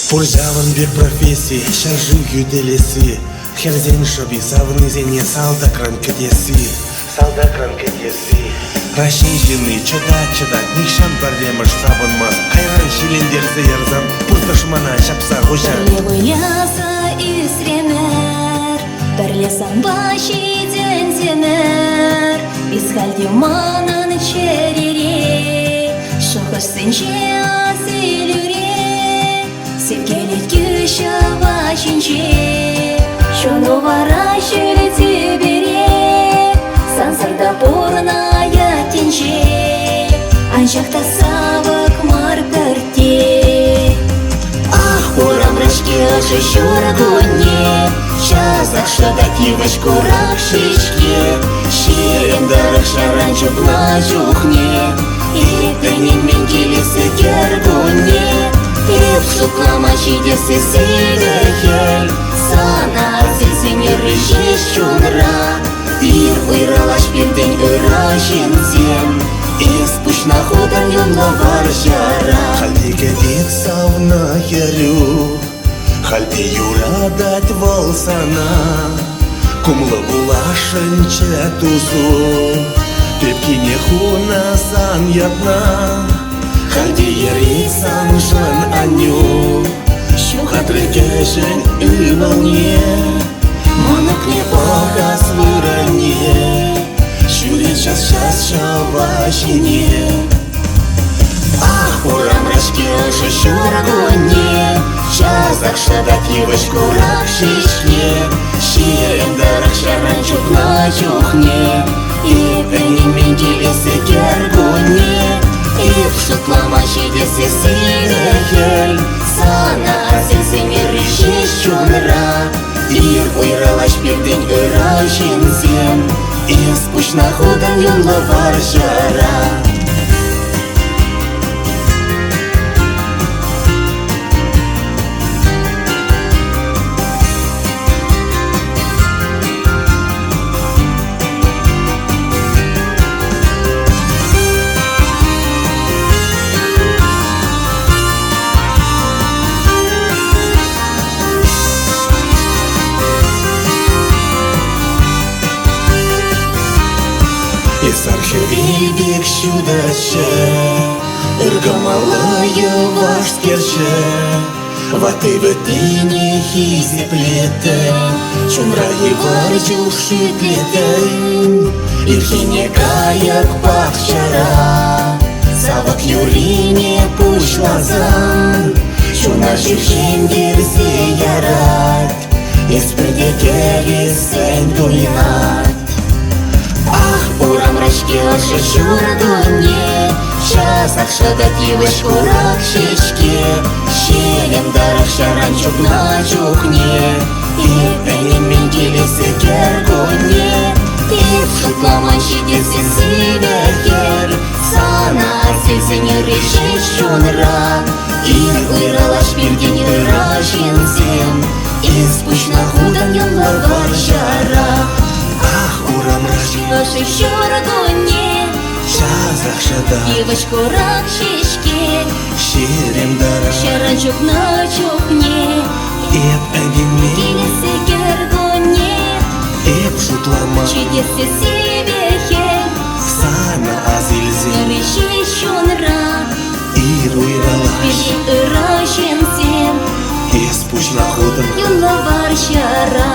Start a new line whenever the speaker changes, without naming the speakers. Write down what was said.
Пуржавын бек профессии, шаржу делеси. Херзен шоби савны зене салдакран кедеси. Салдакран кедеси. Рашинжины чыда, никшан бардемыш сабынмас. Кайран шилендерзе ярзам, пуртышмана шапса гожа.
Левыяса исремер, бірлесам баши денземер. Бисхальди манан черере, шохыш сенче азелюре. Сепкелет кюша вашинче, шуну вара шүлети бере. Сансарда порная тенче, аншахта савак марперте. Ах, урам рашки шургуне, шазах шадати вашкурах шишке. Шерем дарах шаранчук на жухне, и пенин менгелесы кергуне. И в шуклама шидесы силехель, сана зельзине рыжеш чунра. Ир уйралаш пирдень ырашинзем, и спущна ходан юнла варжара.
Хальдике дит савна ярю, хальди юрадать волсана. Кумлы булашынче тузу, тепкине хуна сан ятна. Хальди ерейсан жан аню, шухатрекешен ывалне. Манок не погас выране, шурит час шавашине. Ах, урам рашки шургуне, шазах шадати вашкурах шишке. Шерем дарах шаранчук на чухне, и пенин менгелесы кергуне. И в шутлама шидесы силехель, сана зельзине рыжеш чунра. Ир уйралаш пирдень ырашинзем, и спущна ходан юнла варжара. Из архивик чудаче, ыргамалаю ваш скерче. Ваты вытыне хизи плетен, чунра еварчук шитлетен. Ирхине каяк бахчара, савак юрине пушлазан. Чуна жившендерзе ярат, испредекери сен дуйнат. Урам рашки шургуне, шазах шадати вашкурах шишке. Шерем дарах шаранчук на чухне, и пенин менгелесы кергуне. И в шутлама шидесы силехель, сана зельзине рыжеш чунра. Ир уйралаш пирдень ырашинзем, и спущна худан юнла варжара. Ах, урам рашки шургуне,
шазах шадати вашкурах шишке.
Шерем дарах
Шаранчук на чухне,
и пенин
менгелесы кергуне.
и в шутлама
Шидесы силехель,
сана зельзине
рыжеш чунра.
ир уйралаш
Пирдень ырашинзем,
и спущна ходан
юнла варжара.